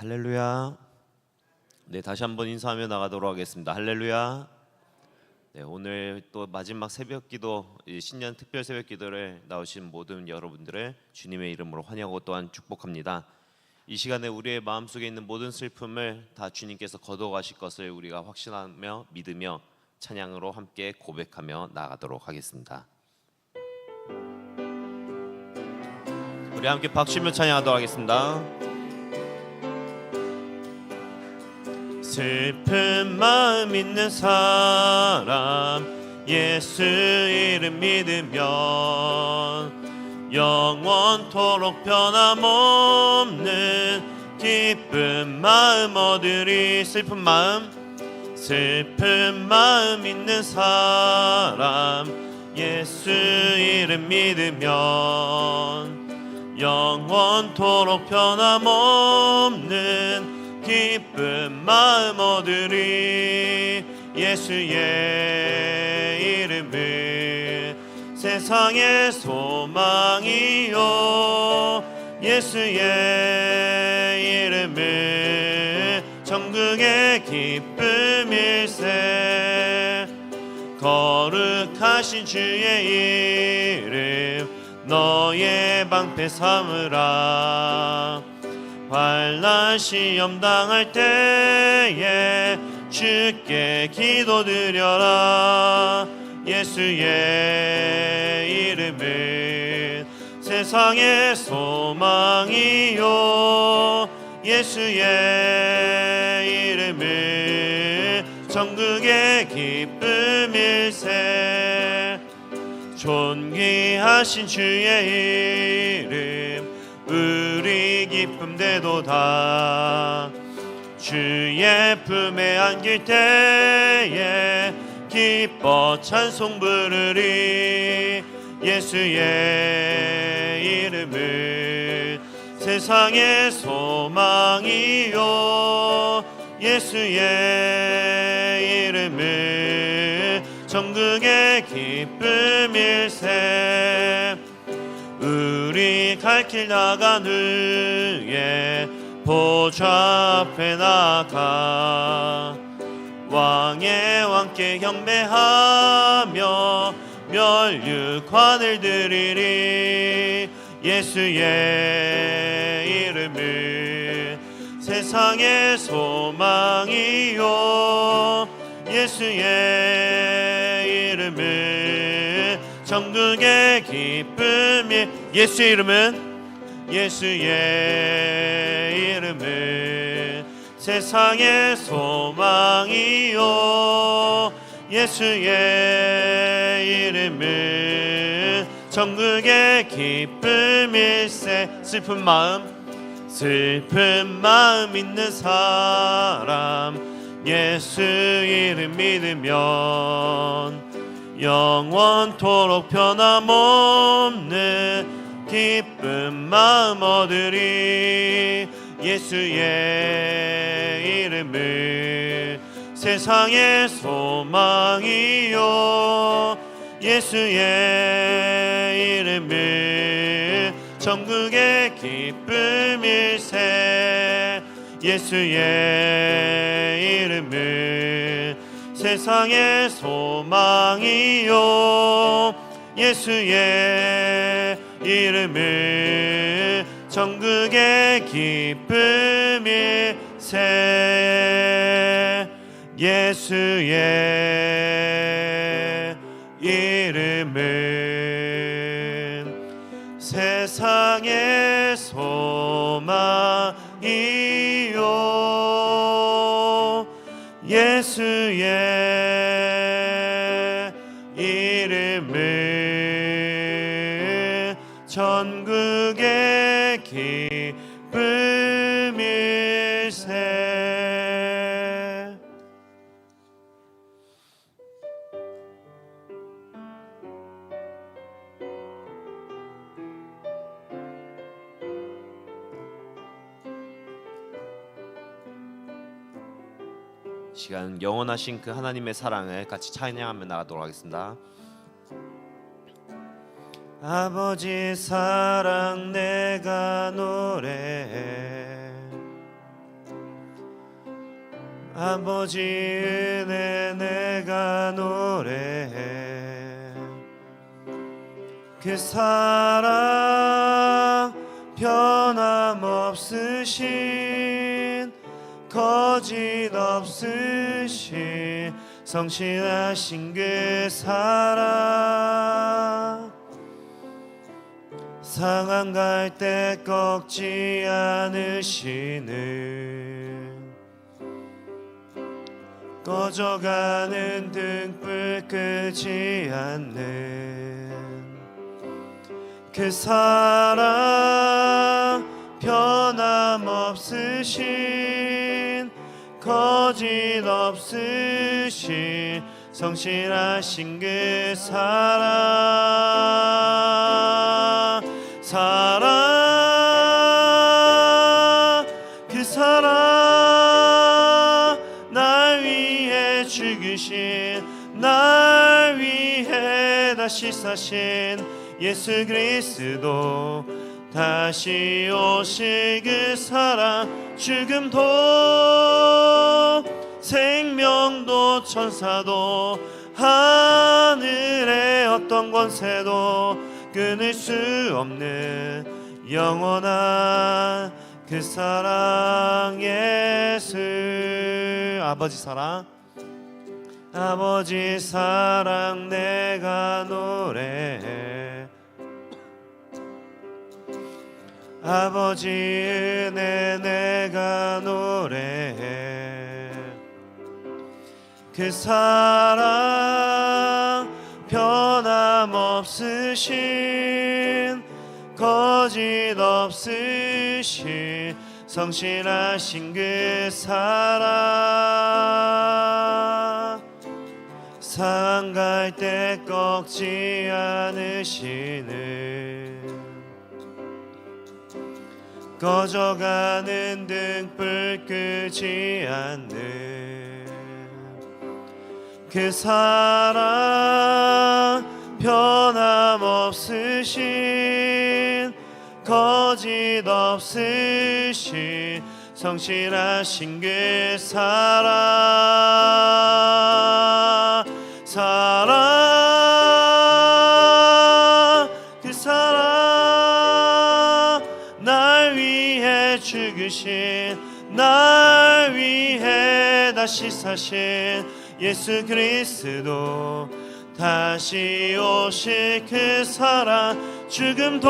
할렐루야. 네, 다시 한번 인사하며 나가도록 하겠습니다. 할렐루야. 네, 오늘 또 마지막 새벽기도, 신년 특별 새벽기도를 나오신 모든 여러분들을 주님의 이름으로 환영하고 또한 축복합니다. 이 시간에 우리의 마음속에 있는 모든 슬픔을 다 주님께서 거둬가실 것을 우리가 확신하며 믿으며 찬양으로 함께 고백하며 나가도록 하겠습니다. 우리 함께 박수며 찬양하도록 하겠습니다. 슬픈 마음 있는 사람 예수 이름 믿으면 영원토록 변함없는 기쁜 마음 얻으리. 슬픈 마음 있는 사람 예수 이름 믿으면 영원토록 변함없는 기쁜 마음 얻으리. 예수의 이름은 세상의 소망이요 예수의 이름은 천국의 기쁨일세. 거룩하신 주의 이름 너의 방패 삼으라. 환난 시험 당할 때에 주께 기도드려라. 예수의 이름은 세상의 소망이요 예수의 이름은 천국의 기쁨일세. 존귀하신 주의 이름 우리 기쁨 되도다. 주의 품에 안길 때에 기뻐 찬송 부르리. 예수의 이름은 세상의 소망이요 예수의 이름은 천국의 기쁨일세. 우리 갈 길 나간 후에 보좌 앞에 나가 왕의 왕께 경배하며 면류관을 드리리. 예수의 이름은 세상의 소망이요 예수의 이름은 천국의 기쁨이. 예수의 이름은 세상의 소망이요 예수의 이름은 천국의 기쁨일세. 슬픈 마음 있는 사람 예수 이름 믿으면 영원토록 변함없는 기쁜 마음 얻으리. 예수의 이름은 세상의 소망이요 예수의 이름은 천국의 기쁨일세. 예수의 이름은 세상의 소망이요 예수의 이름은 천국의 기쁨일세. 예수의 이름은 세상의 소망이요 예수의 이름은 천국의 기쁨일세. 시간 영원하신 그 하나님의 사랑을 같이 찬양하며 나가도록 하겠습니다. 아버지 사랑 내가 노래해 아버지 은혜 내가 노래해. 그 사랑 변함없으신 거짓 없으신 성실하신 그 사랑 상한 갈 때 꺾지 않으시는 꺼져가는 등불 끄지 않는 그 사랑 변함없으신 거짓 없으신 성실하신 그 사랑 그 사랑 날 위해 죽으신 날 위해 다시 사신 예수 그리스도 다시 오실 그 사랑 죽음도 생명도 천사도 하늘의 어떤 권세도 끊을 수 없는 영원한 그 사랑 예수 아버지 사랑 내가 노래해. 아버지 은혜 내가 노래해. 그 사랑 변함없으신 거짓 없으신 성실하신 그 사랑 상갈 때 꺾지 않으시는 꺼져가는 등불 끄지 않는 그 사랑 변함없으신 거짓 없으신 성실하신 그 사랑 그 사랑 날 위해 죽으신 날 위해 다시 사신 예수 그리스도 다시 오실 그 사랑 죽음도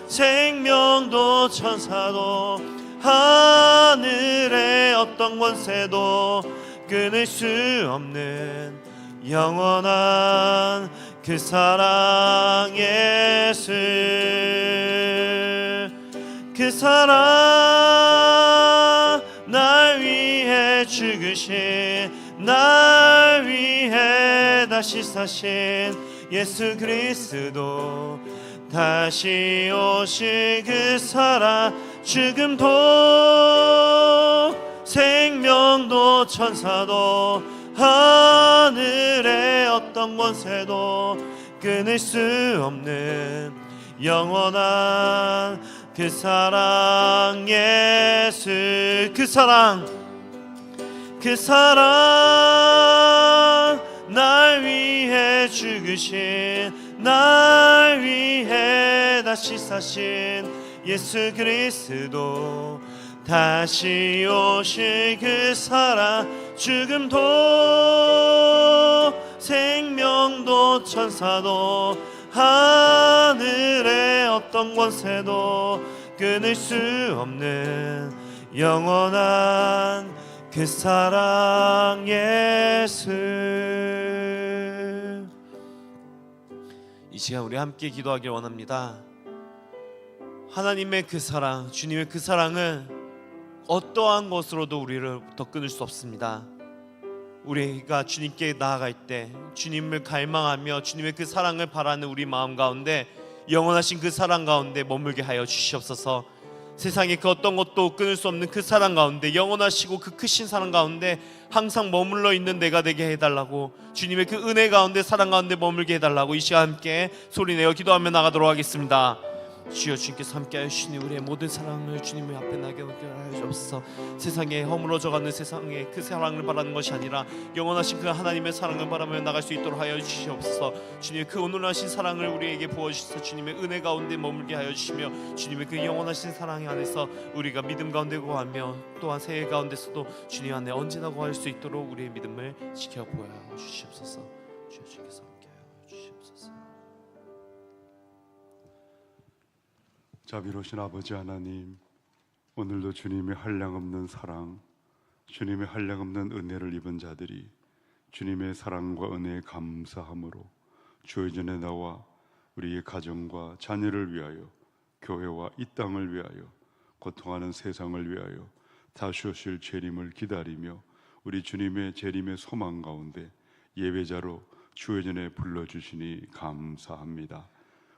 생명도 천사도 하늘의 어떤 권세도 끊을 수 없는 영원한 그 사랑 예수 그 사랑 날 위해 죽으신 날 위해 다시 사신 예수 그리스도 다시 오실 그 사랑 죽음도 생명도 천사도 하늘의 어떤 권세도 끊을 수 없는 영원한 그 사랑 예수 그 사랑 날 위해 죽으신 날 위해 다시 사신 예수 그리스도 다시 오실 그 사랑 죽음도 생명도 천사도 하늘의 어떤 권세도 끊을 수 없는 영원한 그 사랑 예수 이 시간 우리 함께 기도하길 원합니다. 하나님의 그 사랑 주님의 그 사랑은 어떠한 것으로도 우리를부터 끊을 수 없습니다. 우리가 주님께 나아갈 때 주님을 갈망하며 주님의 그 사랑을 바라는 우리 마음 가운데 영원하신 그 사랑 가운데 머물게 하여 주시옵소서. 세상에 그 어떤 것도 끊을 수 없는 그 사랑 가운데 영원하시고 그 크신 사랑 가운데 항상 머물러 있는 내가 되게 해달라고 주님의 그 은혜 가운데 사랑 가운데 머물게 해달라고 이 시간 함께 소리내어 기도하며 나가도록 하겠습니다. 주여 주님께서 함께하여 주시니 우리의 모든 사랑을 주님의 앞에 나게 하여 주옵소서. 세상에 허물어져가는 세상에 그 사랑을 바라는 것이 아니라 영원하신 그 하나님의 사랑을 바라며 나갈 수 있도록 하여 주시옵소서. 주님 그 온전하신 사랑을 우리에게 부어주셔서 주님의 은혜 가운데 머물게 하여 주시며 주님의 그 영원하신 사랑 안에서 우리가 믿음 가운데 거하며 또한 새해 가운데서도 주님 안에 언제나 거할 수 있도록 우리의 믿음을 지켜보여 주시옵소서. 주여 주님께서 함께하여 주시옵소서. 자비로우신 아버지 하나님, 오늘도 주님의 한량없는 사랑, 주님의 한량없는 은혜를 입은 자들이 주님의 사랑과 은혜에 감사함으로 주의 전에 나와 우리의 가정과 자녀를 위하여, 교회와 이 땅을 위하여, 고통하는 세상을 위하여 다시 오실 재림을 기다리며 우리 주님의 재림의 소망 가운데 예배자로 주의 전에 불러주시니 감사합니다.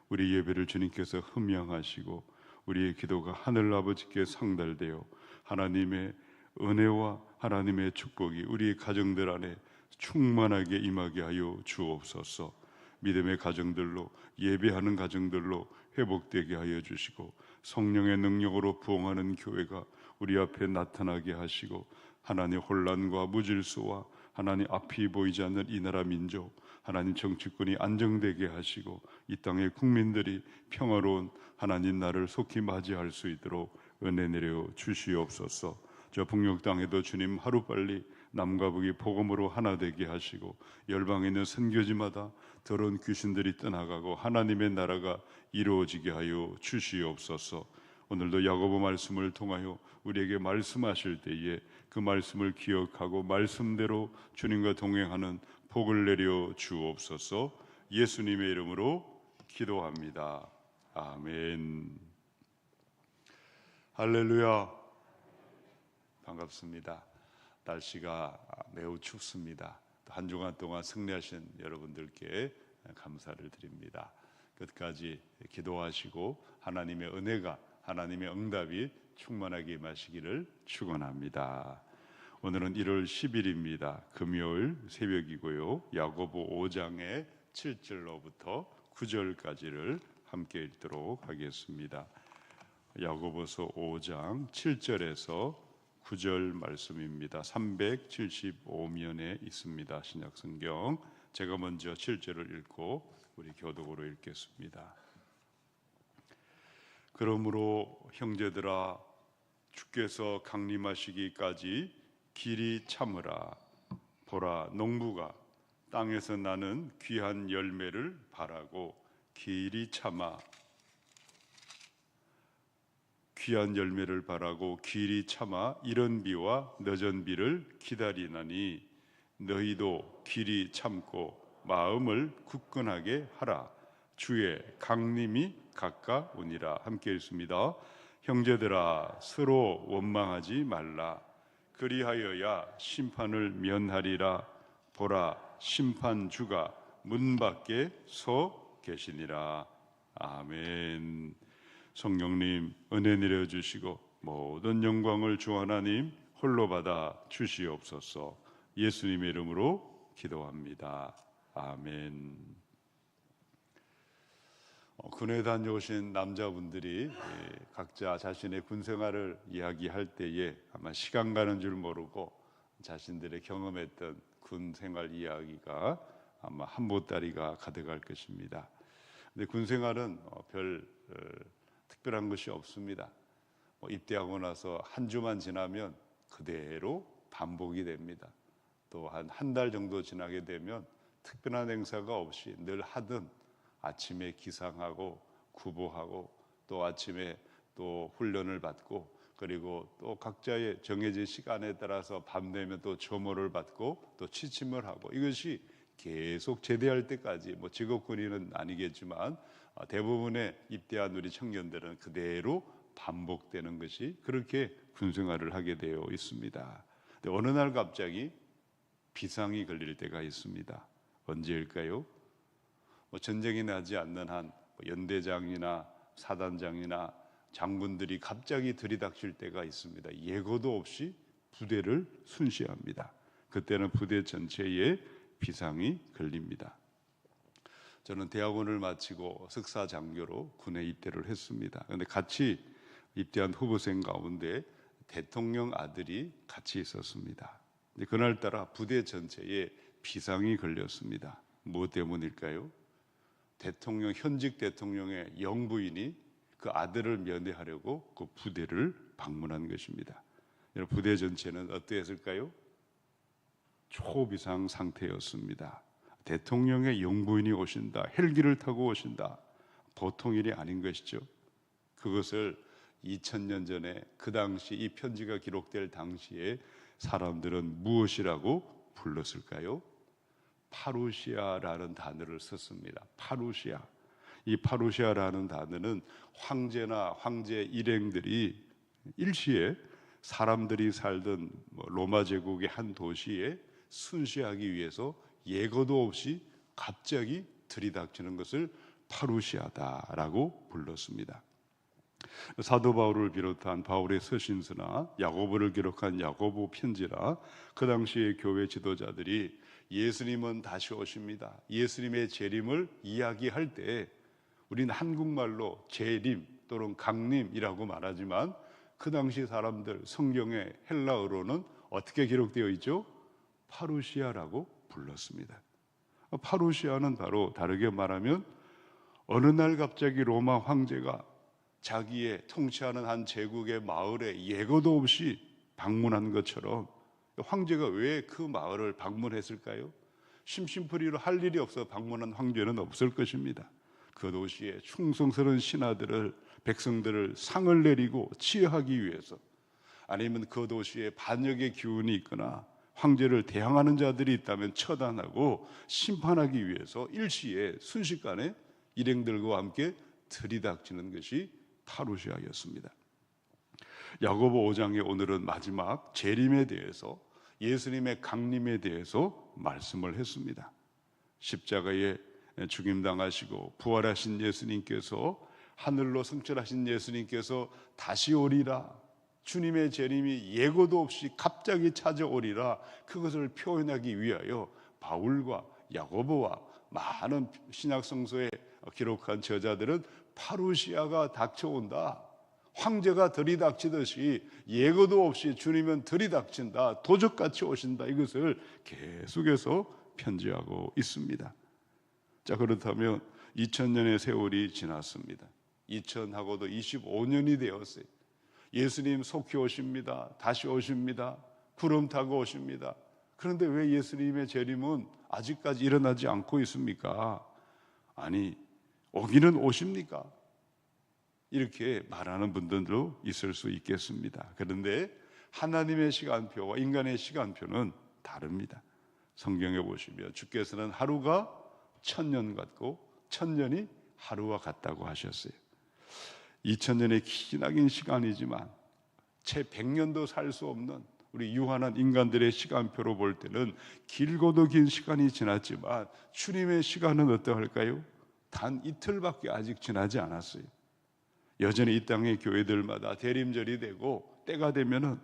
우리 예배를 주님께서 흠양하시고 우리의 기도가 하늘 아버지께 상달되어 하나님의 은혜와 하나님의 축복이 우리 가정들 안에 충만하게 임하게 하여 주옵소서. 믿음의 가정들로, 예배하는 가정들로 회복되게 하여 주시고 성령의 능력으로 부흥하는 교회가 우리 앞에 나타나게 하시고 하나님 혼란과 무질서와 하나님 앞이 보이지 않는 이 나라 민족, 하나님 정치권이 안정되게 하시고 이 땅의 국민들이 평화로운 하나님 나라를 속히 맞이할 수 있도록 은혜 내려 주시옵소서. 저 북녘 땅에도 주님 하루빨리 남과 북이 복음으로 하나 되게 하시고 열방에 있는 선교지마다 더러운 귀신들이 떠나가고 하나님의 나라가 이루어지게 하여 주시옵소서. 오늘도 야고보 말씀을 통하여 우리에게 말씀하실 때에 그 말씀을 기억하고 말씀대로 주님과 동행하는 복을 내려 주옵소서. 예수님의 이름으로 기도합니다. 아멘. 할렐루야. 반갑습니다. 날씨가 매우 춥습니다. 한 주간 동안 승리하신 여러분들께 감사를 드립니다. 끝까지 기도하시고 하나님의 은혜가, 하나님의 응답이 충만하게 임하시기를 축원합니다. 오늘은 1월 10일입니다. 금요일 새벽이고요. 야고보 5장의 7절로부터 9절까지를 함께 읽도록 하겠습니다. 야고보서 5장 7절에서 9절 말씀입니다. 375면에 있습니다. 신약성경. 제가 먼저 7절을 읽고 우리 교독으로 읽겠습니다. 그러므로 형제들아, 주께서 강림하시기까지 길이 참으라. 보라, 농부가 땅에서 나는 귀한 열매를 바라고 길이 참아 귀한 열매를 바라고 길이 참아 이른 비와 늦은 비를 기다리나니 너희도 길이 참고 마음을 굳건하게 하라. 주의 강림이 가까우니라. 함께 읽습니다. 형제들아, 서로 원망하지 말라. 그리하여야 심판을 면하리라. 보라, 심판주가 문 밖에 서 계시니라. 아멘. 성령님, 은혜 내려주시고 모든 영광을 주 하나님 홀로 받아 주시옵소서. 예수님의 이름으로 기도합니다. 아멘. 군에 다녀오신 남자분들이 각자 자신의 군생활을 이야기할 때에 아마 시간 가는 줄 모르고 자신들의 경험했던 군생활 이야기가 아마 한 보따리가 가득할 것입니다. 근데 군생활은 별 특별한 것이 없습니다. 입대하고 나서 한 주만 지나면 그대로 반복이 됩니다. 또 한 달 정도 지나게 되면 특별한 행사가 없이 늘 하던 아침에 기상하고 구보하고 또 아침에 또 훈련을 받고 그리고 또 각자의 정해진 시간에 따라서 밤 되면 또 점호를 받고 또 취침을 하고 이것이 계속 제대할 때까지 직업군인은 아니겠지만 대부분의 입대한 우리 청년들은 그대로 반복되는 것이 그렇게 군생활을 하게 되어 있습니다. 근데 어느 날 갑자기 비상이 걸릴 때가 있습니다. 언제일까요? 전쟁이 나지 않는 한 연대장이나 사단장이나 장군들이 갑자기 들이닥칠 때가 있습니다. 예고도 없이 부대를 순시합니다. 그때는 부대 전체에 비상이 걸립니다. 저는 대학원을 마치고 석사 장교로 군에 입대를 했습니다. 그런데 같이 입대한 후보생 가운데 대통령 아들이 같이 있었습니다. 그날따라 부대 전체에 비상이 걸렸습니다. 무엇 때문일까요? 현직 대통령의 영부인이 그 아들을 면회하려고 그 부대를 방문한 것입니다. 부대 전체는 어떠했을까요? 초비상 상태였습니다. 대통령의 영부인이 오신다, 헬기를 타고 오신다, 보통 일이 아닌 것이죠. 그것을 2000년 전에 그 당시 이 편지가 기록될 당시에 사람들은 무엇이라고 불렀을까요? 파루시아라는 단어를 썼습니다. 파루시아. 이 파루시아라는 단어는 황제나 황제 일행들이 일시에 사람들이 살던 로마 제국의 한 도시에 순시하기 위해서 예고도 없이 갑자기 들이닥치는 것을 파루시아다라고 불렀습니다. 사도 바울을 비롯한 바울의 서신서나 야고보를 기록한 야고보 편지라 그 당시의 교회 지도자들이 예수님은 다시 오십니다, 예수님의 재림을 이야기할 때 우리는 한국말로 재림 또는 강림이라고 말하지만 그 당시 사람들 성경의 헬라어로는 어떻게 기록되어 있죠? 파루시아라고 불렀습니다. 파루시아는 바로 다르게 말하면 어느 날 갑자기 로마 황제가 자기의 통치하는 한 제국의 마을에 예고도 없이 방문한 것처럼 황제가 왜 그 마을을 방문했을까요? 심심풀이로 할 일이 없어 방문한 황제는 없을 것입니다. 그 도시에 충성스러운 신하들을, 백성들을 상을 내리고 치하하기 위해서, 아니면 그 도시에 반역의 기운이 있거나 황제를 대항하는 자들이 있다면 처단하고 심판하기 위해서 일시에 순식간에 일행들과 함께 들이닥치는 것이 파루시아였습니다. 야고보 5장의 오늘은 마지막 재림에 대해서, 예수님의 강림에 대해서 말씀을 했습니다. 십자가에 죽임당하시고 부활하신 예수님께서, 하늘로 승천하신 예수님께서 다시 오리라, 주님의 재림이 예고도 없이 갑자기 찾아오리라, 그것을 표현하기 위하여 바울과 야고보와 많은 신약 성서에 기록한 저자들은 파루시아가 닥쳐온다, 황제가 들이닥치듯이 예고도 없이 주님은 들이닥친다, 도적같이 오신다, 이것을 계속해서 편지하고 있습니다. 자, 그렇다면 2000년의 세월이 지났습니다. 2000하고도 25년이 되었어요. 예수님 속히 오십니다. 다시 오십니다. 구름 타고 오십니다. 그런데 왜 예수님의 재림은 아직까지 일어나지 않고 있습니까? 아니, 오기는 오십니까? 이렇게 말하는 분들도 있을 수 있겠습니다. 그런데 하나님의 시간표와 인간의 시간표는 다릅니다. 성경에 보시면 주께서는 하루가 1000년 같고 1000년이 하루와 같다고 하셨어요. 2000년의 기나긴 시간이지만 채 100년도 살 수 없는 우리 유한한 인간들의 시간표로 볼 때는 길고도 긴 시간이 지났지만 주님의 시간은 어떠할까요? 단 이틀밖에 아직 지나지 않았어요. 여전히 이 땅의 교회들마다 대림절이 되고 때가 되면은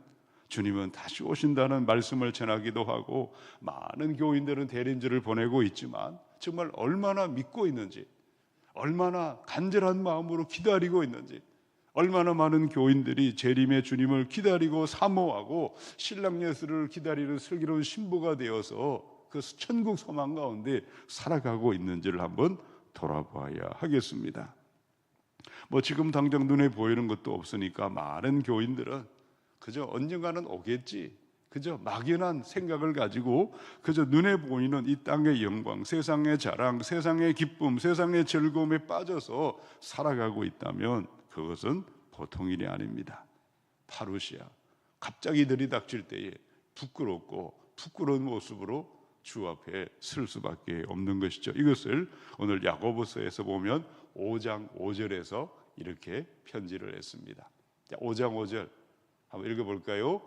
주님은 다시 오신다는 말씀을 전하기도 하고, 많은 교인들은 대림절을 보내고 있지만 정말 얼마나 믿고 있는지, 얼마나 간절한 마음으로 기다리고 있는지, 얼마나 많은 교인들이 재림의 주님을 기다리고 사모하고 신랑 예수를 기다리는 슬기로운 신부가 되어서 그 천국 소망 가운데 살아가고 있는지를 한번 돌아봐야 하겠습니다. 지금 당장 눈에 보이는 것도 없으니까 많은 교인들은 그저 언젠가는 오겠지, 그저 막연한 생각을 가지고 그저 눈에 보이는 이 땅의 영광, 세상의 자랑, 세상의 기쁨, 세상의 즐거움에 빠져서 살아가고 있다면 그것은 보통 일이 아닙니다. 파루시아, 갑자기 들이닥칠 때에 부끄럽고 부끄러운 모습으로 주 앞에 설 수밖에 없는 것이죠. 이것을 오늘 야고보서에서 보면 5장 5절에서 이렇게 편지를 했습니다. 5장 5절 한번 읽어볼까요?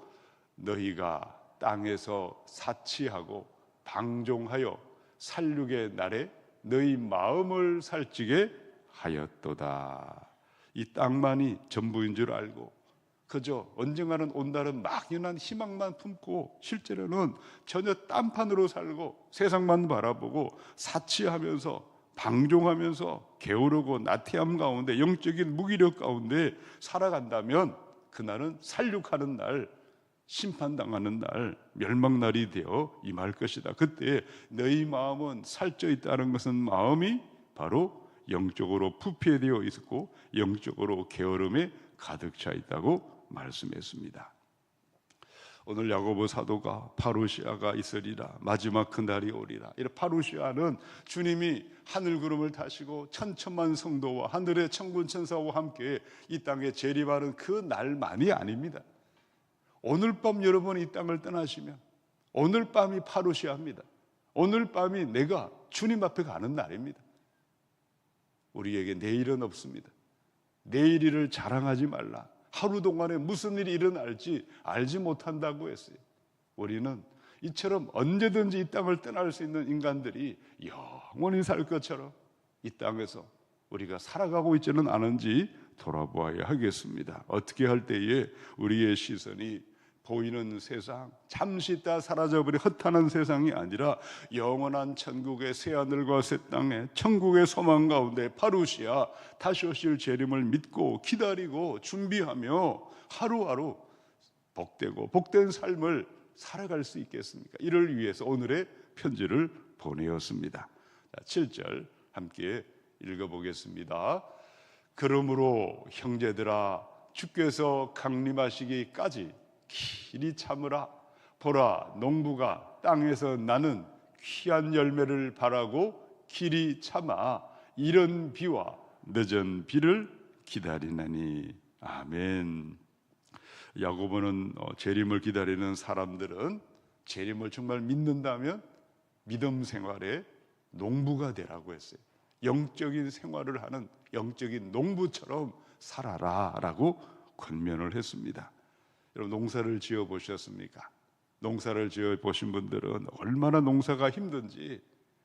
너희가 땅에서 사치하고 방종하여 살육의 날에 너희 마음을 살찌게 하였도다. 이 땅만이 전부인 줄 알고 그저 언젠가는 온다는 막연한 희망만 품고 실제로는 전혀 딴판으로 살고 세상만 바라보고 사치하면서 방종하면서 게으르고 나태함 가운데 영적인 무기력 가운데 살아간다면 그날은 살육하는 날, 심판당하는 날, 멸망날이 되어 임할 것이다. 그때 너희 마음은 살쪄 있다는 것은 마음이 바로 영적으로 부패되어 있고 영적으로 게으름에 가득 차 있다고 말씀했습니다. 오늘 야고보 사도가 파루시아가 있으리라, 마지막 그날이 오리라. 이 파루시아는 주님이 하늘 구름을 타시고 천천만 성도와 하늘의 천군 천사와 함께 이 땅에 재림하는 그 날만이 아닙니다. 오늘 밤 여러분이 이 땅을 떠나시면 오늘 밤이 파루시아입니다. 오늘 밤이 내가 주님 앞에 가는 날입니다. 우리에게 내일은 없습니다. 내일 일을 자랑하지 말라. 하루 동안에 무슨 일이 일어날지 알지 못한다고 했어요. 우리는 이처럼 언제든지 이 땅을 떠날 수 있는 인간들이 영원히 살 것처럼 이 땅에서 우리가 살아가고 있지는 않은지 돌아보아야 하겠습니다. 어떻게 할 때에 우리의 시선이 보이는 세상, 잠시 있다 사라져버린 헛하는 세상이 아니라 영원한 천국의 새하늘과 새 땅에 천국의 소망 가운데 파루시아 다시 오실 재림을 믿고 기다리고 준비하며 하루하루 복되고 복된 삶을 살아갈 수 있겠습니까? 이를 위해서 오늘의 편지를 보내었습니다. 7절 함께 읽어보겠습니다. 그러므로 형제들아, 주께서 강림하시기까지 길이 참으라. 보라, 농부가 땅에서 나는 귀한 열매를 바라고 길이 참아 이른 비와 늦은 비를 기다리나니. 아멘. 야고보는 재림을 기다리는 사람들은 재림을 정말 믿는다면 믿음 생활의 농부가 되라고 했어요. 영적인 생활을 하는 영적인 농부처럼 살아라 라고 권면을 했습니다. 여러분, 농사를 지어 보셨습니까? 농사를 지어 보신 분들은 얼마나 농사가 힘든지,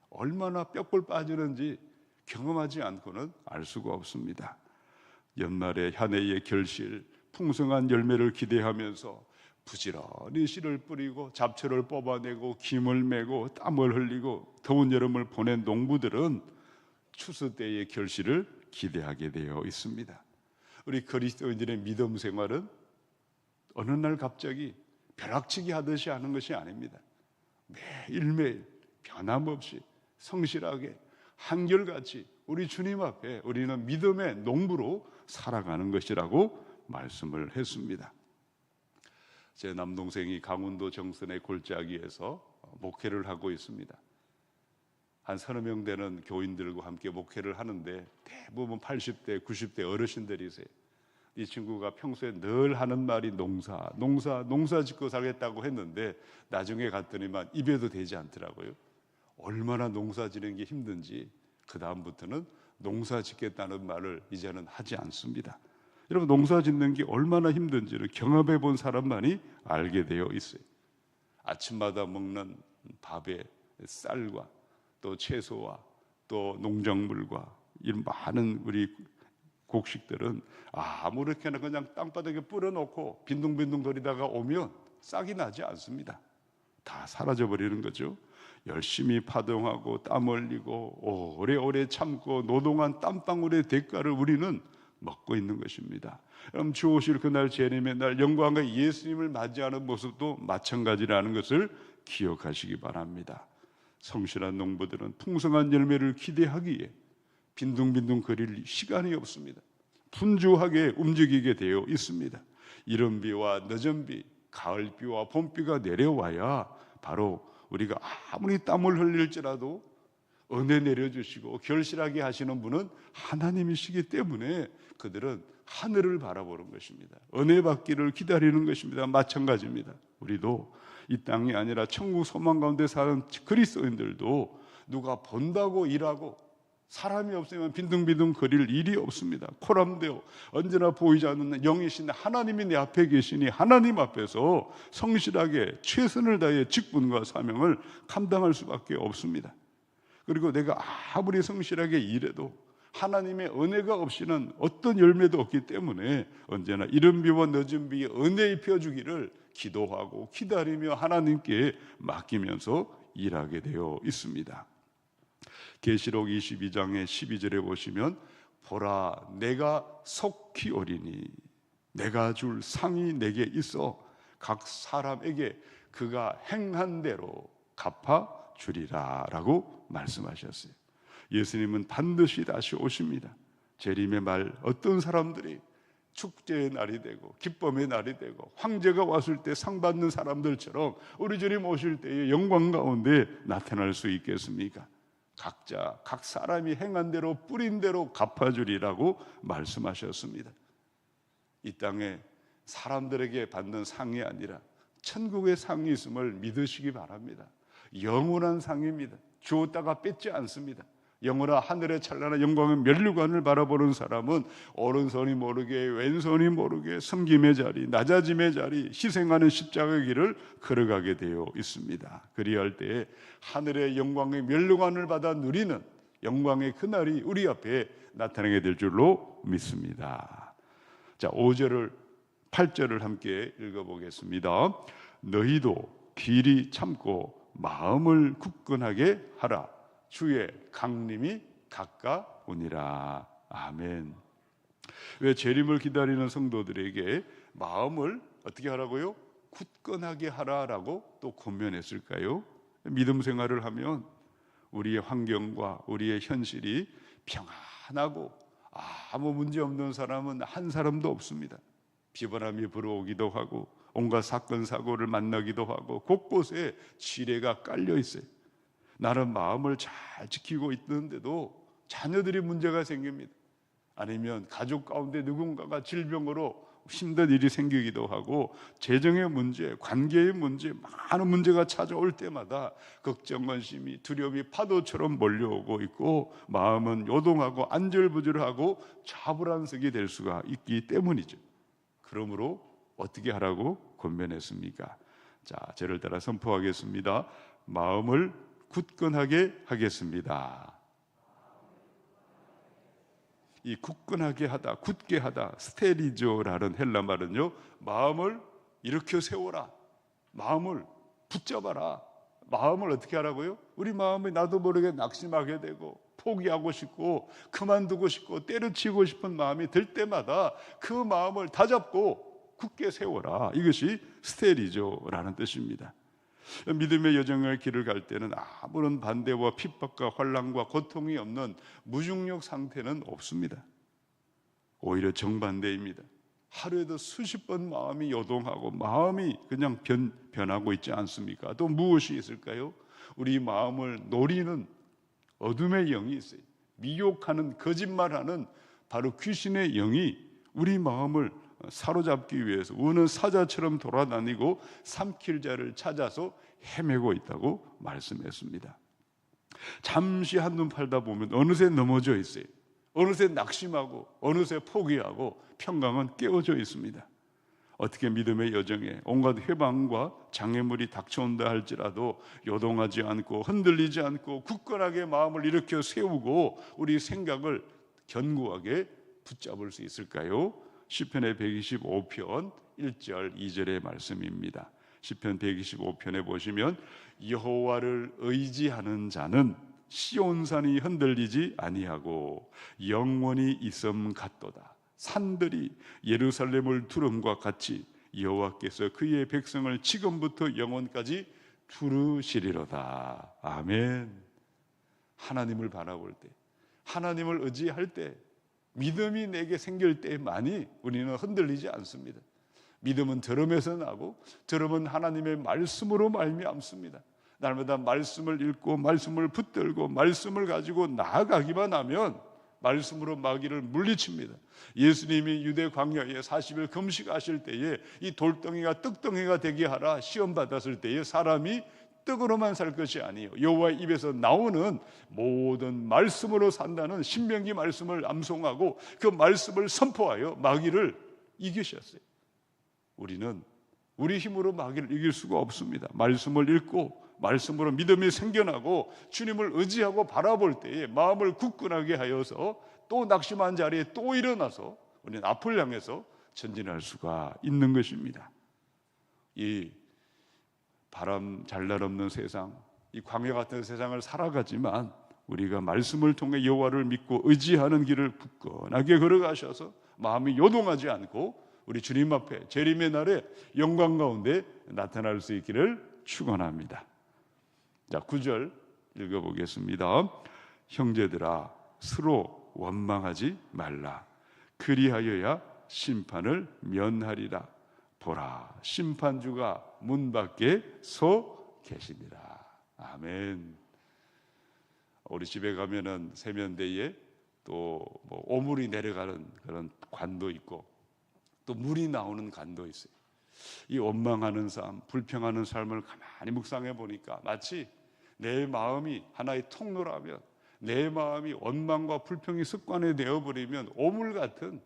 얼마나 뼈골 빠지는지 경험하지 않고는 알 수가 없습니다. 연말에 한 해의 결실, 풍성한 열매를 기대하면서 부지런히 씨를 뿌리고 잡초를 뽑아내고 김을 메고 땀을 흘리고 더운 여름을 보낸 농부들은 추수 때의 결실을 기대하게 되어 있습니다. 우리 그리스도인들의 믿음 생활은 어느 날 갑자기 벼락치기 하듯이 하는 것이 아닙니다. 매일매일 변함없이 성실하게 한결같이 우리 주님 앞에 우리는 믿음의 농부로 살아가는 것이라고 말씀을 했습니다. 제 남동생이 강원도 정선의 골짜기에서 목회를 하고 있습니다. 한 서너 명 되는 교인들과 함께 목회를 하는데 대부분 80대, 90대 어르신들이세요. 이 친구가 평소에 늘 하는 말이 농사 짓고 살겠다고 했는데 나중에 갔더니만 입에도 되지 않더라고요. 얼마나 농사 지는 게 힘든지 그 다음부터는 농사 짓겠다는 말을 이제는 하지 않습니다. 여러분, 농사 짓는 게 얼마나 힘든지를 경험해 본 사람만이 알게 되어 있어요. 아침마다 먹는 밥에 쌀과 또 채소와 또 농작물과 이런 많은 우리 곡식들은 아무렇게나 그냥 땅바닥에 뿌려놓고 빈둥빈둥 거리다가 오면 싹이 나지 않습니다. 다 사라져버리는 거죠. 열심히 파동하고 땀 흘리고 오래오래 참고 노동한 땀방울의 대가를 우리는 먹고 있는 것입니다. 그럼 주 오실 그날 재림의 날 영광과 예수님을 맞이하는 모습도 마찬가지라는 것을 기억하시기 바랍니다. 성실한 농부들은 풍성한 열매를 기대하기에 빈둥빈둥 거릴 시간이 없습니다. 분주하게 움직이게 되어 있습니다. 이른 비와 늦은 비, 가을 비와 봄비가 내려와야 바로 우리가 아무리 땀을 흘릴지라도 은혜 내려주시고 결실하게 하시는 분은 하나님이시기 때문에 그들은 하늘을 바라보는 것입니다. 은혜 받기를 기다리는 것입니다. 마찬가지입니다. 우리도 이 땅이 아니라 천국 소망 가운데 사는 그리스도인들도 누가 본다고 일하고 사람이 없으면 빈둥빈둥 거릴 일이 없습니다. 코람되어 언제나 보이지 않는 영이신 하나님이 내 앞에 계시니 하나님 앞에서 성실하게 최선을 다해 직분과 사명을 감당할 수밖에 없습니다. 그리고 내가 아무리 성실하게 일해도 하나님의 은혜가 없이는 어떤 열매도 없기 때문에 언제나 이른 비와 늦은 비에 은혜 입혀주기를 기도하고 기다리며 하나님께 맡기면서 일하게 되어 있습니다. 계시록 22장의 12절에 보시면 보라 내가 속히 오리니 내가 줄 상이 내게 있어 각 사람에게 그가 행한 대로 갚아 주리라 라고 말씀하셨어요. 예수님은 반드시 다시 오십니다. 재림의 말 어떤 사람들이 축제의 날이 되고 기쁨의 날이 되고 황제가 왔을 때 상 받는 사람들처럼 우리 주님 오실 때의 영광 가운데 나타날 수 있겠습니까? 각자 각 사람이 행한 대로 뿌린 대로 갚아주리라고 말씀하셨습니다. 이 땅에 사람들에게 받는 상이 아니라 천국의 상이 있음을 믿으시기 바랍니다. 영원한 상입니다. 주었다가 뺏지 않습니다. 영원한 하늘의 찬란한 영광의 면류관을 바라보는 사람은 오른손이 모르게 왼손이 모르게 섬김의 자리, 낮아짐의 자리, 희생하는 십자가의 길을 걸어가게 되어 있습니다. 그리할 때에 하늘의 영광의 면류관을 받아 누리는 영광의 그날이 우리 앞에 나타나게 될 줄로 믿습니다. 자, 5절을 8절을 함께 읽어보겠습니다. 너희도 길이 참고 마음을 굳건하게 하라. 주의 강림이 가까우니라. 아멘. 왜 재림을 기다리는 성도들에게 마음을 어떻게 하라고요? 굳건하게 하라라고 또 권면했을까요? 믿음 생활을 하면 우리의 환경과 우리의 현실이 평안하고 아무 문제 없는 사람은 한 사람도 없습니다. 비바람이 불어오기도 하고 온갖 사건 사고를 만나기도 하고 곳곳에 지뢰가 깔려 있어요. 나는 마음을 잘 지키고 있는데도 자녀들이 문제가 생깁니다. 아니면 가족 가운데 누군가가 질병으로 힘든 일이 생기기도 하고 재정의 문제, 관계의 문제, 많은 문제가 찾아올 때마다 걱정, 근심이, 두려움이 파도처럼 몰려오고 있고 마음은 요동하고 안절부절하고 좌불안석이 될 수가 있기 때문이죠. 그러므로 어떻게 하라고 권면했습니까? 자, 저를 따라 선포하겠습니다. 마음을 굳건하게 하겠습니다. 이 굳건하게 하다, 굳게 하다, 스테리조라는 헬라 말은요, 마음을 일으켜 세워라, 마음을 붙잡아라. 마음을 어떻게 하라고요? 우리 마음이 나도 모르게 낙심하게 되고 포기하고 싶고 그만두고 싶고 때려치고 싶은 마음이 들 때마다 그 마음을 다잡고 굳게 세워라. 이것이 스테리조라는 뜻입니다. 믿음의 여정의 길을 갈 때는 아무런 반대와 핍박과 환난과 고통이 없는 무중력 상태는 없습니다. 오히려 정반대입니다. 하루에도 수십 번 마음이 요동하고 마음이 그냥 변하고 있지 않습니까? 또 무엇이 있을까요? 우리 마음을 노리는 어둠의 영이 있어요. 미혹하는, 거짓말하는 바로 귀신의 영이 우리 마음을 사로잡기 위해서 우는 사자처럼 돌아다니고 삼킬 자를 찾아서 헤매고 있다고 말씀했습니다. 잠시 한눈 팔다 보면 어느새 넘어져 있어요. 어느새 낙심하고 어느새 포기하고 평강은 깨어져 있습니다. 어떻게 믿음의 여정에 온갖 회방과 장애물이 닥쳐온다 할지라도 요동하지 않고 흔들리지 않고 굳건하게 마음을 일으켜 세우고 우리 생각을 견고하게 붙잡을 수 있을까요? 시편의 125편 1절 2절의 말씀입니다. 시편 125편에 보시면 여호와를 의지하는 자는 시온산이 흔들리지 아니하고 영원히 있음 같도다. 산들이 예루살렘을 두름과 같이 여호와께서 그의 백성을 지금부터 영원까지 두르시리로다. 아멘. 하나님을 바라볼 때, 하나님을 의지할 때, 믿음이 내게 생길 때만이 우리는 흔들리지 않습니다. 믿음은 들음에서 나고 들음은 하나님의 말씀으로 말미암습니다. 날마다 말씀을 읽고 말씀을 붙들고 말씀을 가지고 나아가기만 하면 말씀으로 마귀를 물리칩니다. 예수님이 유대 광야에 40일 금식하실 때에 이 돌덩이가 떡덩이가 되게 하라 시험 받았을 때에 사람이 떡으로만 살 것이 아니에요. 여호와의 입에서 나오는 모든 말씀으로 산다는 신명기 말씀을 암송하고 그 말씀을 선포하여 마귀를 이기셨어요. 우리는 우리 힘으로 마귀를 이길 수가 없습니다. 말씀을 읽고 말씀으로 믿음이 생겨나고 주님을 의지하고 바라볼 때에 마음을 굳건하게 하여서 또 낙심한 자리에 또 일어나서 우리는 앞을 향해서 전진할 수가 있는 것입니다. 이 바람 잘 날 없는 세상, 이 광야 같은 세상을 살아가지만 우리가 말씀을 통해 여호와를 믿고 의지하는 길을 굳건하게 걸어가셔서 마음이 요동하지 않고 우리 주님 앞에 재림의 날에 영광 가운데 나타날 수 있기를 축원합니다. 자, 9절 읽어보겠습니다. 형제들아 서로 원망하지 말라. 그리하여야 심판을 면하리라. 보라, 심판주가 문 밖에 서 계시니라. 아멘. 우리 집에 가면은 세면대에 또 뭐 오물이 내려가는 그런 관도 있고 또 물이 나오는 관도 있어요. 이 원망하는 삶, 불평하는 삶을 가만히 묵상해 보니까 마치 내 마음이 하나의 통로라면, 내 마음이 원망과 불평이 습관이 되어버리면 오물 같은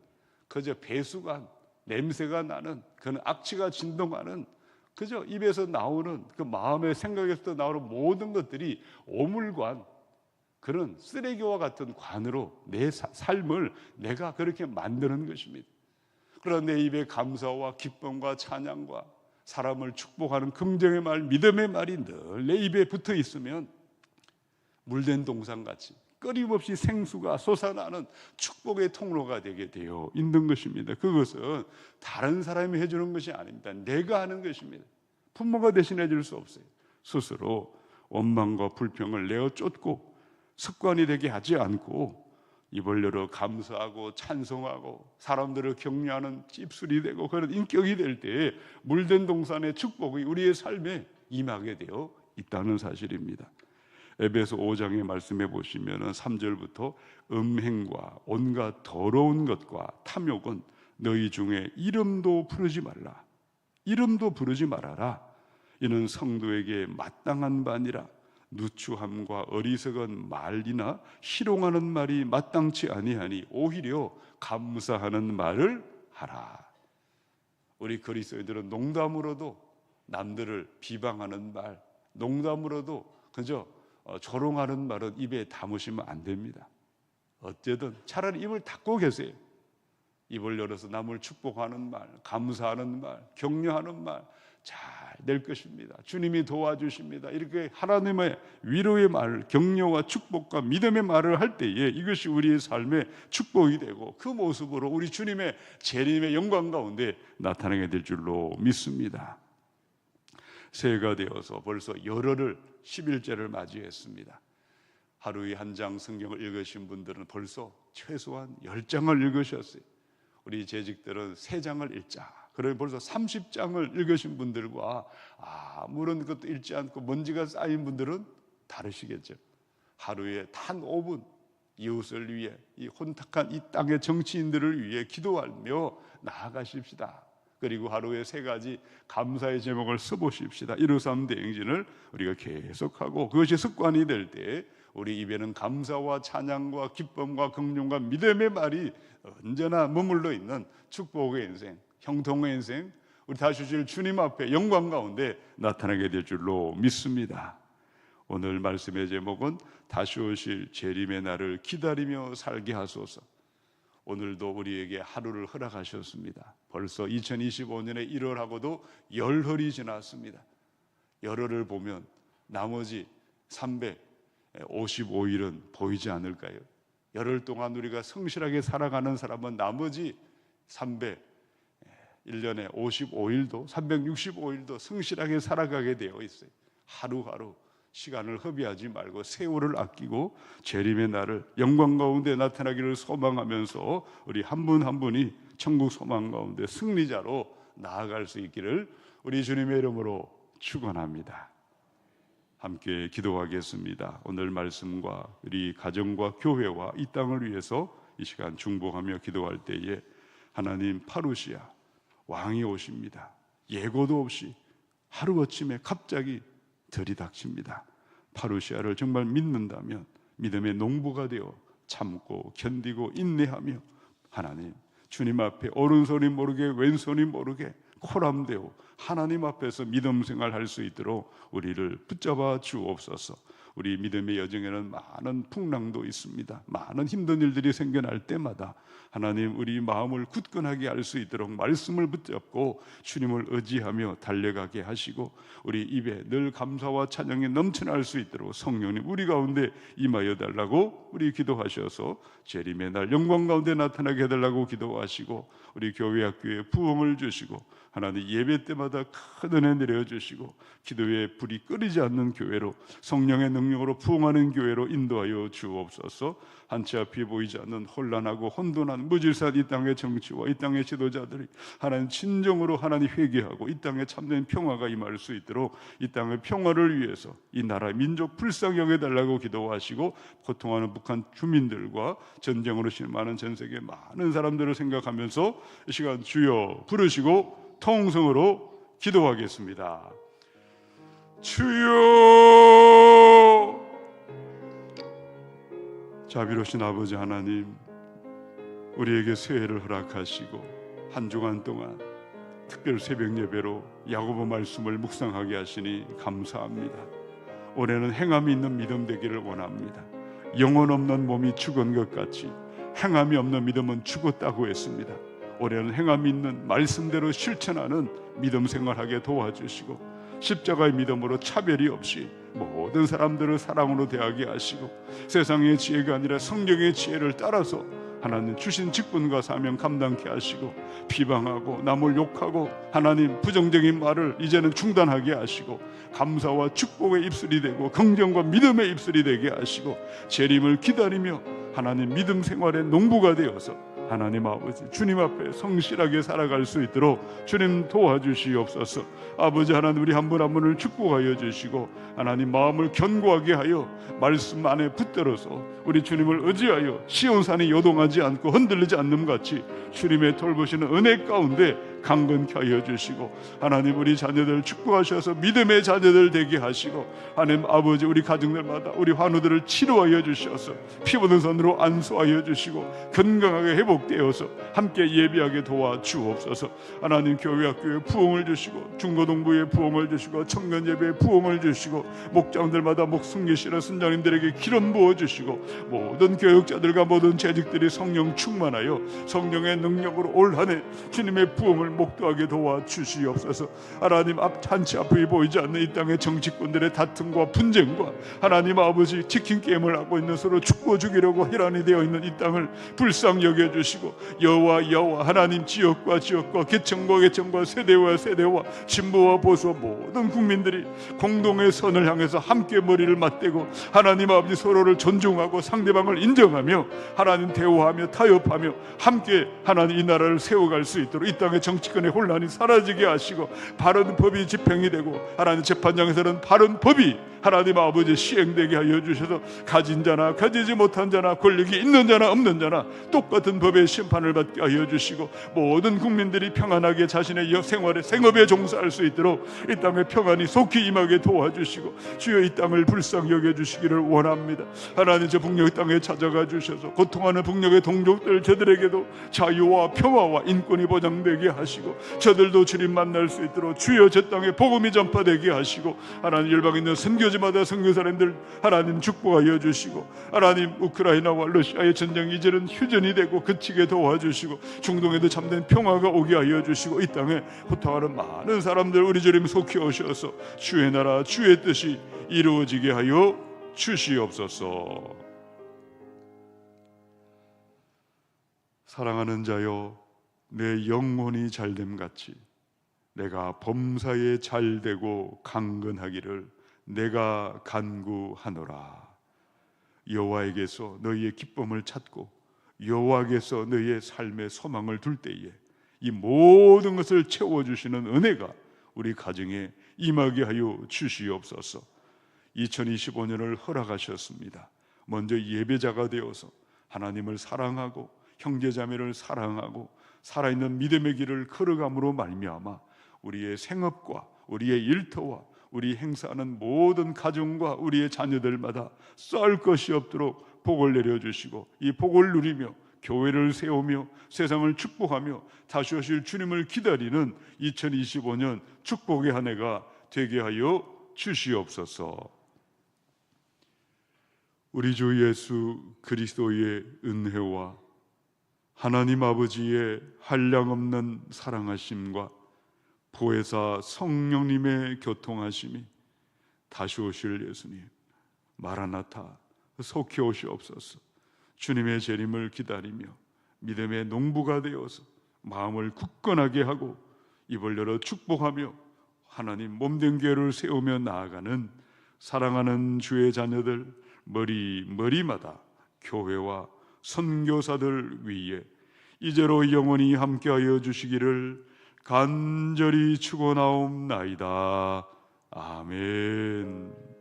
그저 배수관, 냄새가 나는 그런 악취가 진동하는 그저 입에서 나오는 그 마음의 생각에서 나오는 모든 것들이 오물관, 그런 쓰레기와 같은 관으로 내 삶을 내가 그렇게 만드는 것입니다. 그러나 내 입에 감사와 기쁨과 찬양과 사람을 축복하는 긍정의 말, 믿음의 말이 늘 내 입에 붙어 있으면 물된 동산같이 끊임없이 생수가 솟아나는 축복의 통로가 되게 되어 있는 것입니다. 그것은 다른 사람이 해주는 것이 아닙니다. 내가 하는 것입니다. 부모가 대신해 줄 수 없어요. 스스로 원망과 불평을 내어 쫓고 습관이 되게 하지 않고 입을 열어 감사하고 찬송하고 사람들을 격려하는 입술이 되고 그런 인격이 될 때에 물된 동산의 축복이 우리의 삶에 임하게 되어 있다는 사실입니다. 에베소 5장의 말씀해 보시면 3절부터 음행과 온갖 더러운 것과 탐욕은 너희 중에 이름도 부르지 말라. 이름도 부르지 말아라. 이는 성도에게 마땅한 바니라. 누추함과 어리석은 말이나 희롱하는 말이 마땅치 아니하니 오히려 감사하는 말을 하라. 우리 그리스도인들은 농담으로도 남들을 비방하는 말, 농담으로도 그저 조롱하는 말은 입에 담으시면 안 됩니다. 어쨌든 차라리 입을 닫고 계세요. 입을 열어서 남을 축복하는 말, 감사하는 말, 격려하는 말 잘 될 것입니다. 주님이 도와주십니다. 이렇게 하나님의 위로의 말, 격려와 축복과 믿음의 말을 할 때에 이것이 우리의 삶의 축복이 되고 그 모습으로 우리 주님의 재림의 영광 가운데 나타나게 될 줄로 믿습니다. 새해가 되어서 벌써 열흘을 11절을 맞이했습니다. 하루에 한 장 성경을 읽으신 분들은 벌써 최소한 10장을 읽으셨어요. 우리 재직들은 3장을 읽자. 그러면 벌써 30장을 읽으신 분들과 아무런 것도 읽지 않고 먼지가 쌓인 분들은 다르시겠죠. 하루에 단 5분 이웃을 위해 이 혼탁한 이 땅의 정치인들을 위해 기도하며 나아가십시다. 그리고 하루에 3가지 감사의 제목을 써보십시다. 153 대행진을 우리가 계속하고 그것이 습관이 될 때 우리 입에는 감사와 찬양과 기쁨과 긍휼과 믿음의 말이 언제나 머물러 있는 축복의 인생, 형통의 인생, 우리 다시 오실 주님 앞에 영광 가운데 나타나게 될 줄로 믿습니다. 오늘 말씀의 제목은 다시 오실 재림의 날을 기다리며 살게 하소서. 오늘도 우리에게 하루를 허락하셨습니다. 벌써 2025년의 1월하고도 열흘이 지났습니다. 열흘을 보면 나머지 355일은 보이지 않을까요? 열흘 동안 우리가 성실하게 살아가는 사람은 나머지 1년에 55일도 365일도 성실하게 살아가게 되어 있어요. 하루하루 시간을 허비하지 말고 세월을 아끼고 재림의 날을 영광 가운데 나타나기를 소망하면서 우리 한 분 한 분이 천국 소망 가운데 승리자로 나아갈 수 있기를 우리 주님의 이름으로 축원합니다. 함께 기도하겠습니다. 오늘 말씀과 우리 가정과 교회와 이 땅을 위해서 이 시간 중보하며 기도할 때에 하나님 파루시아 왕이 오십니다. 예고도 없이 하루아침에 갑자기 들이닥칩니다. 파루시아를 정말 믿는다면 믿음의 농부가 되어 참고 견디고 인내하며 하나님 주님 앞에 오른손이 모르게 왼손이 모르게 코람되어 하나님 앞에서 믿음 생활할 수 있도록 우리를 붙잡아 주옵소서. 우리 믿음의 여정에는 많은 풍랑도 있습니다. 많은 힘든 일들이 생겨날 때마다 하나님 우리 마음을 굳건하게 할 수 있도록 말씀을 붙잡고 주님을 의지하며 달려가게 하시고 우리 입에 늘 감사와 찬양이 넘쳐날 수 있도록 성령님 우리 가운데 임하여 달라고 우리 기도하셔서 재림의 날 영광 가운데 나타나게 해달라고 기도하시고 우리 교회 학교에 부흥을 주시고 하나님 예배 때마다 큰 은혜 내려주시고 기도에 불이 끓이지 않는 교회로 성령의 능력으로 부흥하는 교회로 인도하여 주옵소서. 한치 앞이 보이지 않는 혼란하고 혼돈한 무질서한 이 땅의 정치와 이 땅의 지도자들이 하나님 진정으로 하나님 회개하고 이 땅에 참된 평화가 임할 수 있도록 이 땅의 평화를 위해서 이 나라 민족 불쌍히 여겨달라고 기도하시고 고통하는 북한 주민들과 전쟁으로 실망하는 전 세계 많은 사람들을 생각하면서 이 시간 주여 부르시고 통성으로 기도하겠습니다. 주여. 자비로우신 아버지 하나님, 우리에게 새해를 허락하시고 한 주간 동안 특별 새벽 예배로 야고보 말씀을 묵상하게 하시니 감사합니다. 올해는 행함이 있는 믿음 되기를 원합니다. 영혼 없는 몸이 죽은 것 같이 행함이 없는 믿음은 죽었다고 했습니다. 올해는 행함이 있는 말씀대로 실천하는 믿음 생활하게 도와주시고 십자가의 믿음으로 차별이 없이 모든 사람들을 사랑으로 대하게 하시고 세상의 지혜가 아니라 성경의 지혜를 따라서 하나님 주신 직분과 사명 감당케 하시고 비방하고 남을 욕하고 하나님 부정적인 말을 이제는 중단하게 하시고 감사와 축복의 입술이 되고 긍정과 믿음의 입술이 되게 하시고 재림을 기다리며 하나님 믿음 생활의 농부가 되어서 하나님 아버지 주님 앞에 성실하게 살아갈 수 있도록 주님 도와주시옵소서. 아버지 하나님 우리 한 분 한 분을 축복하여 주시고 하나님 마음을 견고하게 하여 말씀 안에 붙들어서 우리 주님을 의지하여 시온산이 요동하지 않고 흔들리지 않는 같이 주님의 돌보시는 은혜 가운데 강건케 하여 주시고 하나님 우리 자녀들 축복하셔서 믿음의 자녀들 되게 하시고 하나님 아버지 우리 가정들마다 우리 환우들을 치료하여 주셔서 피 묻은 손으로 안수하여 주시고 건강하게 회복되어서 함께 예배하게 도와주옵소서. 하나님 교회 학교에 부흥을 주시고 중고등부에 부흥을 주시고 청년 예배에 부흥을 주시고 목장들마다 목숨계시는 선장님들에게 기름 부어주시고 모든 교육자들과 모든 재직들이 성령 충만하여 성령의 능력으로 올 한 해 주님의 부흥을 목도하게 도와주시옵소서. 하나님 한치 앞이 보이지 않는 이 땅의 정치권들의 다툼과 분쟁과 하나님 아버지 치킨 게임을 하고 있는 서로 죽고 죽이려고 혈안이 되어 있는 이 땅을 불쌍히 여겨주시고 여와 하나님 지역과 계층과 계층과 세대와 세대와 진보와 보수와 모든 국민들이 공동의 선을 향해서 함께 머리를 맞대고 하나님 아버지 서로를 존중하고 상대방을 인정하며 하나님 대우하며 타협하며 함께 하나님 이 나라를 세워갈 수 있도록 이 땅의 정치권의 혼란이 사라지게 하시고 바른 법이 집행이 되고 하나님 재판장에서는 바른 법이 하나님 아버지 시행되게 하여 주셔서 가진 자나 가지지 못한 자나 권력이 있는 자나 없는 자나 똑같은 법의 심판을 받게 하여 주시고 모든 국민들이 평안하게 자신의 생활에 생업에 종사할 수 있도록 이 땅에 평안이 속히 임하게 도와주시고 주여 이 땅을 불쌍히 여겨주시기를 원합니다. 하나님 저 북녘 땅에 찾아가 주셔서 고통하는 북녘의 동족들 저들에게도 자유와 평화와 인권이 보장되게 하시고 저들도 주님 만날 수 있도록 주여 저 땅에 복음이 전파되게 하시고 하나님 열방에 있는 선교지마다 선교사님들 하나님 축복하여 주시고 하나님 우크라이나와 러시아의 전쟁이 이제는 휴전이 되고 그치게 도와주시고 중동에도 참된 평화가 오게 하여 주시고 이 땅에 고통하는 많은 사람들 우리 주님 속히 오셔서 주의 나라 주의 뜻이 이루어지게 하여 주시옵소서. 사랑하는 자여 내 영혼이 잘됨 같이 내가 범사에 잘되고 강건하기를 내가 간구하노라. 여호와에게서 너희의 기쁨을 찾고 여호와에게서 너희의 삶의 소망을 둘 때에 이 모든 것을 채워주시는 은혜가 우리 가정에 임하게 하여 주시옵소서. 2025년을 허락하셨습니다. 먼저 예배자가 되어서 하나님을 사랑하고 형제자매를 사랑하고 살아있는 믿음의 길을 걸어감으로 말미암아 우리의 생업과 우리의 일터와 우리 행사하는 모든 가정과 우리의 자녀들마다 쌀 것이 없도록 복을 내려주시고 이 복을 누리며 교회를 세우며 세상을 축복하며 다시 오실 주님을 기다리는 2025년 축복의 한 해가 되게 하여 주시옵소서. 우리 주 예수 그리스도의 은혜와 하나님 아버지의 한량없는 사랑하심과 보혜사 성령님의 교통하심이 다시 오실 예수님 마라나타 속히 오시옵소서. 주님의 재림을 기다리며 믿음의 농부가 되어서 마음을 굳건하게 하고 입을 열어 축복하며 하나님 몸된 교회를 세우며 나아가는 사랑하는 주의 자녀들 머리마다 교회와 선교사들 위에 이제로 영원히 함께하여 주시기를 간절히 축원하옵나이다. 아멘.